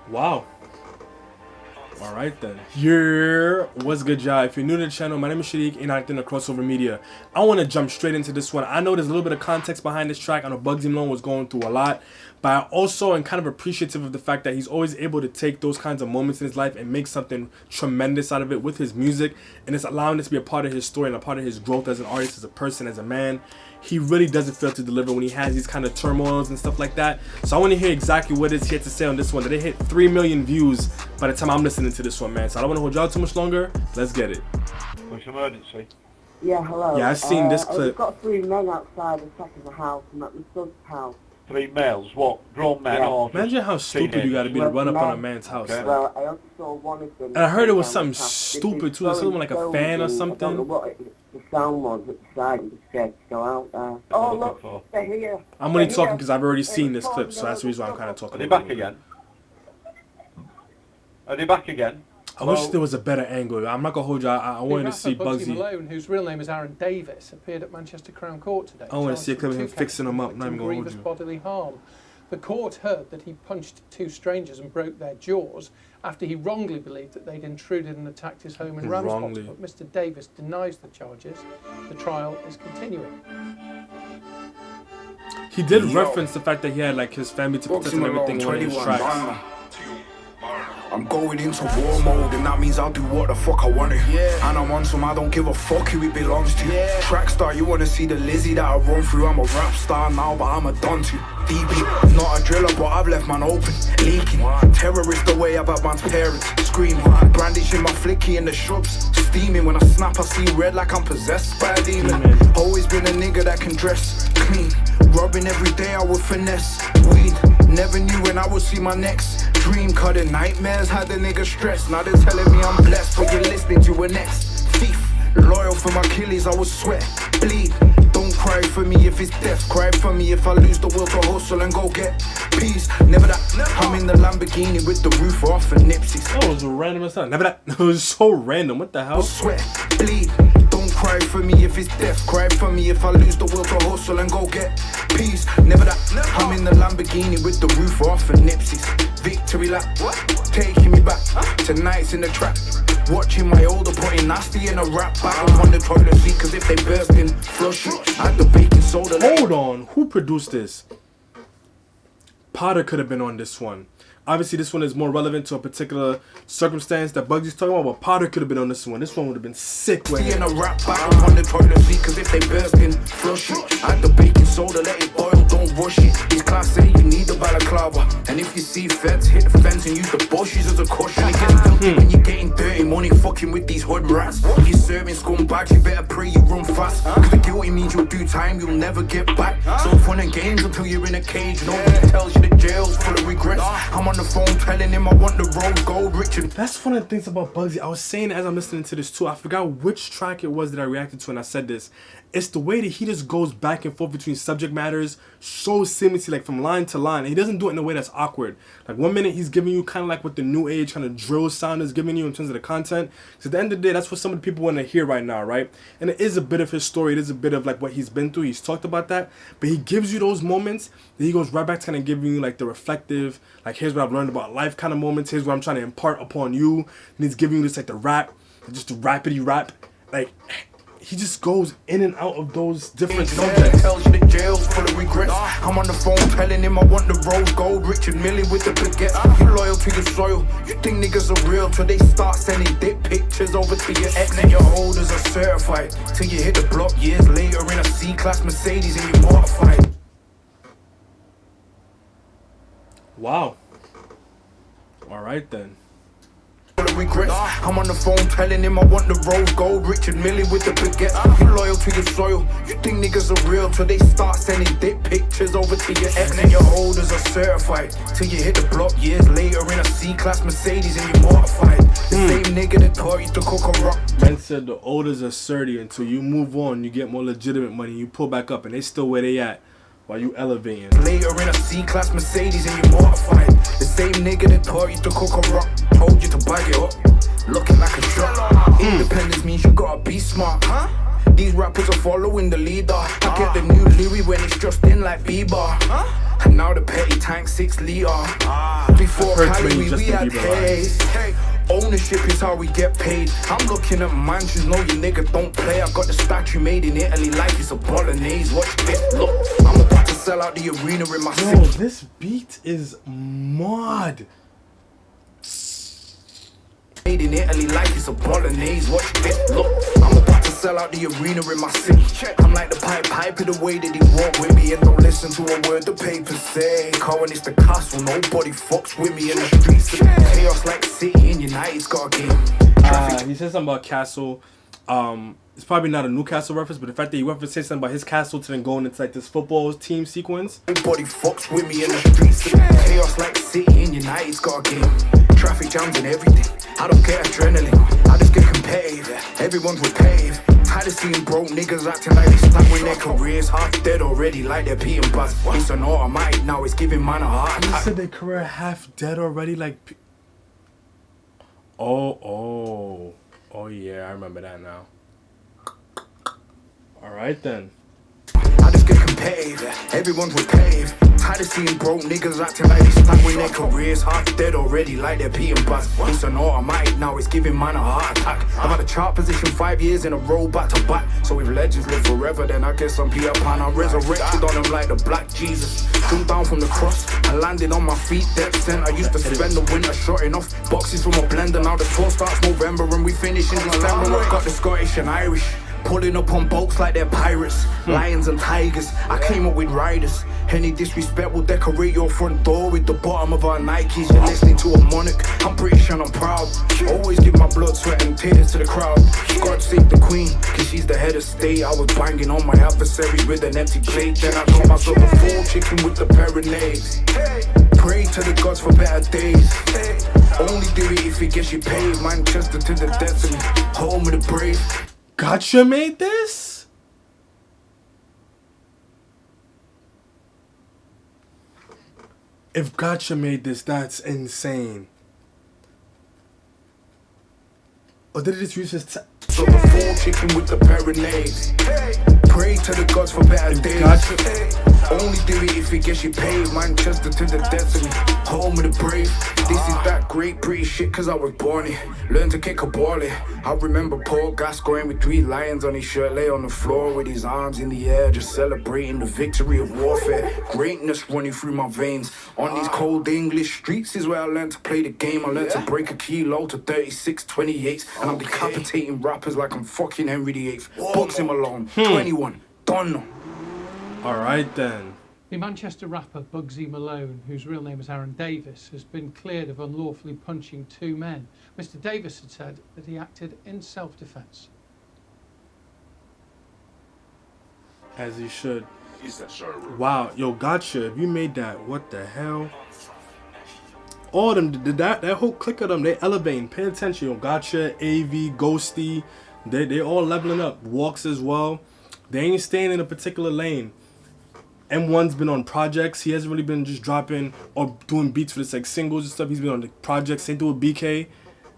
Wow. All right then. Here, what's good, y'all? If you're new to the channel, my name is Shadiq and I'm in KRXOVR Media. I want to jump straight into this one. I know there's a little bit of context behind this track. I know Bugzy Malone was going through a lot, but I also am kind of appreciative of the fact that he's always able to take those kinds of moments in his life and make something tremendous out of it with his music, and it's allowing this to be a part of his story and a part of his growth as an artist, as a person, as a man. He really doesn't fail to deliver when he has these kind of turmoils and stuff like that. So I want to hear exactly what it is he had to say on this one. That it hit 3 million views by the time I'm listening to this one, man. So I don't want to hold y'all too much longer. Let's get it. What's your emergency? Yeah, hello. Yeah, I've seen this clip. We've got 3 men outside the back of the house. I'm at my son's house. 3 males? What? Grown men? Yeah. Or Imagine how stupid you got to be to run up on a man's house. Okay. Well, I also saw one of them. And I heard it was something stupid too. Something like a fan or something. I don't know what the sound was at the side. I'm just scared to go out there. Oh, look, they're here. I'm only talking because I've already seen this clip, so that's the reason why I'm kind of talking. Are they back again? Are they back again? I wish there was a better angle. I'm not gonna hold you. I wanted to see Bugzy Bugzy. Malone, whose real name is Aaron Davis, appeared at Manchester Crown Court today. I want to see a clip of him fixing him up. Not even gonna hold grievous you. bodily harm. The court heard that he punched 2 strangers and broke their jaws after he wrongly believed that they'd intruded and attacked his home in Ramsbottom. But Mr. Davis denies the charges. The trial is continuing. He did reference the fact that he had like his family to protect and everything in one of his tracks. I'm going into war mode, and that means I'll do what the fuck I want to. And I'm on some, I don't give a fuck who it belongs to. Track star, you wanna see the Lizzie that I run through? I'm a rap star now, but I'm a done to. DP, not a driller, but I've left man open, leaking. Terrorist the way about man's parents, screaming. Brandishing my flicky in the shrubs, steaming. When I snap, I see red like I'm possessed by a demon. Always been a nigga that can dress clean. Robbing every day, I would finesse weed. Never knew when I would see my next dream. Cutting nightmares had the nigga stressed. Now they're telling me I'm blessed, but you're listening to an ex thief. Loyal for my killies, I would sweat, bleed. Don't cry for me if it's death. Cry for me if I lose the will to hustle and go get peace. Never that. I'm in the Lamborghini with the roof off and Nipsey's. That was random as hell. Never that. It was so random. What the hell? Sweat, bleed. Don't cry for me if it's death. Cry for me if I lose the will to hustle and go get peace. Never that. I'm in the Lamborghini with the roof off and Nipsey's. Victory lap, taking me back. Tonight's in the trap. Watching my older putting nasty in a rap battle on the toilet seat, cause if they burst in, flush it. Add the baking soda. Hold on, who produced this? Potter could have been on this one. Obviously, this one is more relevant to a particular circumstance that Bugzy's talking about, but Potter could have been on this one. This one would have been sick with it. In a rap battle on the toilet seat, cause if they burst in, flush it. Add the baking soda, let it boil, don't rush it. It's class A, you need a balaclava. And if you see feds, hit the fence and use the bushes as a cushion. It gets filthy when you're getting dirty money, fucking with these hood rats. If you're serving scumbags, you better pray you run fast. Cause the guilty means you'll do time, you'll never get back. So fun and games until you're in a cage. Nobody tells you the jail's full of regrets. I'm on the phone telling him I want the road gold, Richard. That's one of the things about Bugzy. I was saying as I'm listening to this too, I forgot which track it was that I reacted to and I said this. It's the way that he just goes back and forth between subject matters so seamlessly, like from line to line. And he doesn't do it in a way that's awkward. Like 1 minute he's giving you kind of like what the new age kind of drill sound is giving you in terms of the content. So at the end of the day, that's what some of the people want to hear right now, right? And it is a bit of his story. It is a bit of like what he's been through. He's talked about that. But he gives you those moments. Then he goes right back to kind of giving you like the reflective, like here's what I've learned about life kind of moments. Here's what I'm trying to impart upon you. And he's giving you this like the rap, just the rapidy rap. Like he just goes in and out of those different subjects. Tells you the jail's full of regrets. I'm on the phone telling him I want the road gold, Richard Millie with the baguette. You loyal to your soil, you think niggas are real till they start sending dick pictures over to your ex. And your holders are certified till you hit the block years later in a C-class Mercedes and you're mortified. Wow. All right then. Regrets. I'm on the phone telling him I want the road gold, Richard Millie with the baguette. You loyal to your soil, you think niggas are real till they start sending dick pictures over to your ex. And your holders are certified till you hit the block years later in a C-class Mercedes and you're mortified. The same nigga that taught you to cook a rock. Man said the olders are sturdy until you move on, you get more legitimate money, you pull back up and they still where they at while you elevating. Later in a C-class Mercedes and you're mortified. The same nigga that taught you to cook a rock, told you to bag it up, looking like a shot. Independence means you gotta be smart, huh? These rappers are following the leader. I get the new Louis when it's just in like Bieber. And now the petty tank 6 litre. Before I've heard Cali, too many we Justin had Bieber lines. taste. Ownership is how we get paid. I'm looking at mansions, no you nigga don't play. I got the statue made in Italy like it's a bolognese. Watch this, look, I'm about to sell out the arena in my Yo, city. this beat is mad. Made in Italy like it's a bolognese. Watch this, look, I'm about to sell out the arena in my city. I'm like the pipe in the way that he walk with me. And don't listen to a word the papers say. Cause when it's the castle, nobody fucks with me in the streets. Chaos like City and United's got a game. He said something about Castle. It's probably not a Newcastle reference, but the fact that he referenced something about his castle to then going into like this football team sequence. Nobody fucks with me in the streets. Chaos like City and United's got a game. Traffic jams and everything. I don't get adrenaline. I just get competitive. Everyone's with pave. Tired of seeing broke niggas acting like they stuck with their careers half dead already, like they're peeing buzz. It's an automatic now, it's giving man a heart He attack. said their career half dead already, like. Oh yeah, I remember that now. All right then. I just get competitive. Everyone's with pave. Tired of seeing broke niggas acting like they stuck with their careers half dead already, like they're peeing buzz. It's an automatic now, it's giving man a heart attack. I've had a chart position 5 years in a row, back to back. So if legends live forever, then I guess I'm Peter Pan. I resurrected on them like the Black Jesus. Come down from the cross, I landed on my feet, dead center. I used to spend the winter shorting off boxes from a blender. Now the tour starts November and we finish in December. I've got the Scottish and Irish. Pulling up on boats like they're pirates, lions and tigers. I came up with riders. Any disrespect will decorate your front door with the bottom of our Nikes. You're listening to a monarch, I'm British and I'm proud. Always give my blood, sweat and tears to the crowd. God save the queen, cause she's the head of state. I was banging on my adversary with an empty plate. Then I got myself a full chicken with the marinades. Pray to the gods for better days. Only do it if it gets you paid. Manchester to the destiny, home of the brave. Gotcha made this? If Gotcha made this, that's insane. Or did he just use his So the full chicken with the marinades. Pray to the gods for better days. Gotcha. Only do it if it gets you paid. Manchester to the destiny, home of the brave. This is that great British shit cause I was born here. Learned to kick a ball here. I remember Paul Gascoigne with 3 lions on his shirt, lay on the floor with his arms in the air, just celebrating the victory of warfare. Greatness running through my veins. On these cold English streets is where I learned to play the game. I learned to break a kilo to 36, 28, and I'm decapitating rappers like I'm fucking Henry VIII. Bugzy Malone, 21, done. Alright then. The Manchester rapper Bugzy Malone, whose real name is Aaron Davis, has been cleared of unlawfully punching 2 men. Mr. Davis had said that he acted in self-defence. As he should. Wow, yo, Gotcha, if you made that, what the hell? All of them, that whole clique of them, they elevating. Pay attention, yo. Gotcha, AV, Ghosty, they all leveling up. Walks as well. They ain't staying in a particular lane. M1's been on projects. He hasn't really been just dropping or doing beats for this like singles and stuff. He's been on the projects. Same thing with BK.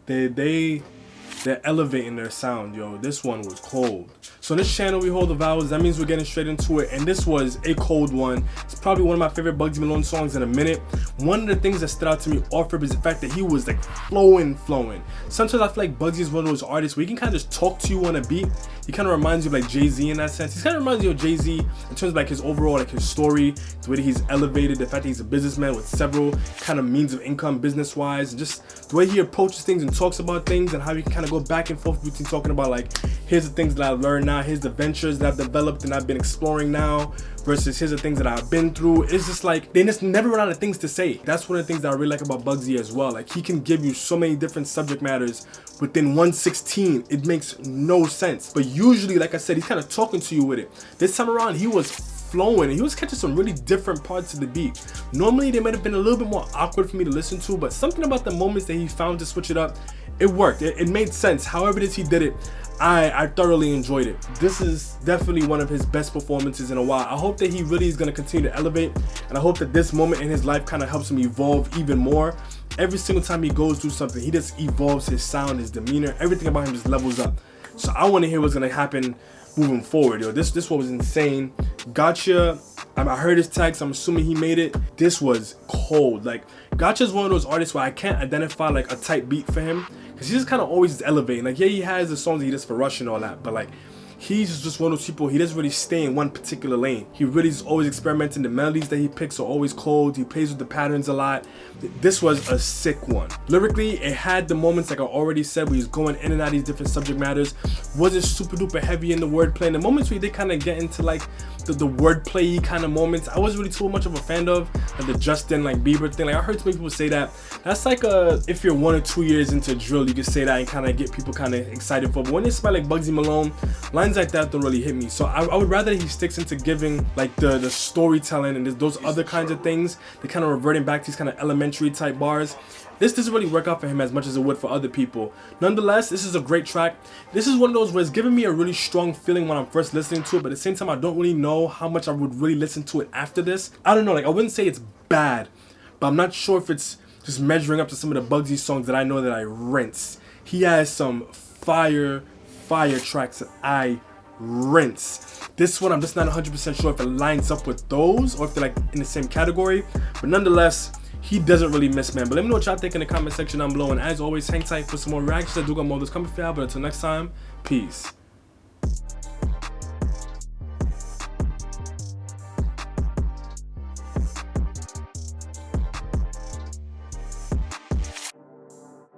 They're elevating their sound, yo. This one was cold. So on this channel, we hold the vowels. That means we're getting straight into it. And this was a cold one. It's probably one of my favorite Bugzy Malone songs in a minute. One of the things that stood out to me off rip is the fact that he was like flowing. Sometimes I feel like Bugzy is one of those artists where he can kind of just talk to you on a beat. He kind of reminds you of like Jay-Z in that sense. He kind of reminds you of Jay-Z in terms of like his overall, like his story, the way that he's elevated, the fact that he's a businessman with several kind of means of income business-wise, and just the way he approaches things and talks about things, and how he can kind of go back and forth between talking about like, here's the things that I've learned now, here's the ventures that I've developed and I've been exploring now, versus here's the things that I've been through. It's just like, they just never run out of things to say. That's one of the things that I really like about Bugzy as well. Like, he can give you so many different subject matters within 116. It makes no sense. But usually, like I said, he's kind of talking to you with it. This time around, he was flowing and he was catching some really different parts of the beat. Normally, they might have been a little bit more awkward for me to listen to, but something about the moments that he found to switch it up, it worked. It made sense. However it is he did it, I thoroughly enjoyed it. This is definitely one of his best performances in a while. I hope that he really is going to continue to elevate, and I hope that this moment in his life kind of helps him evolve even more. Every single time he goes through something, he just evolves his sound, his demeanor, everything about him just levels up. So I want to hear what's going to happen moving forward, yo. This one was insane. Gotcha. I heard his tags. I'm assuming he made it. This was cold. Like, Gotcha's one of those artists where I can't identify like a type beat for him, because he's just kind of always elevating. Like, yeah, he has the songs that he does for Rush and all that, but like, he's just one of those people, he doesn't really stay in one particular lane. He really is always experimenting. The melodies that he picks are always cold. He plays with the patterns a lot. This was a sick one. Lyrically, it had the moments, like I already said, where he's going in and out of these different subject matters. Wasn't super duper heavy in the wordplay. And the moments where they kind of get into like the wordplay kind of moments, I wasn't really too much of a fan of. Like the Justin like Bieber thing. Like, I heard too many people say that. That's like if you're 1 or 2 years into drill, you can say that and kind of get people kind of excited for. But when they smell like Bugzy Malone, lines like that don't really hit me. So I would rather he sticks into giving like the storytelling and those other kinds of things. They kind of reverting back to these kind of elementary type bars. This doesn't really work out for him as much as it would for other people. Nonetheless, this is a great track. This is one of those where it's giving me a really strong feeling when I'm first listening to it, but at the same time, I don't really know how much I would really listen to it after this. I don't know, like, I wouldn't say it's bad, but I'm not sure if it's just measuring up to some of the Bugzy songs that I know that I rinse. He has some fire tracks that I rinse. This one, I'm just not 100% sure if it lines up with those or if they're like in the same category, but nonetheless, he doesn't really miss, man. But let me know what y'all think in the comment section down below. And as always, hang tight for some more reactions. I do got more of this coming for y'all. But until next time, peace.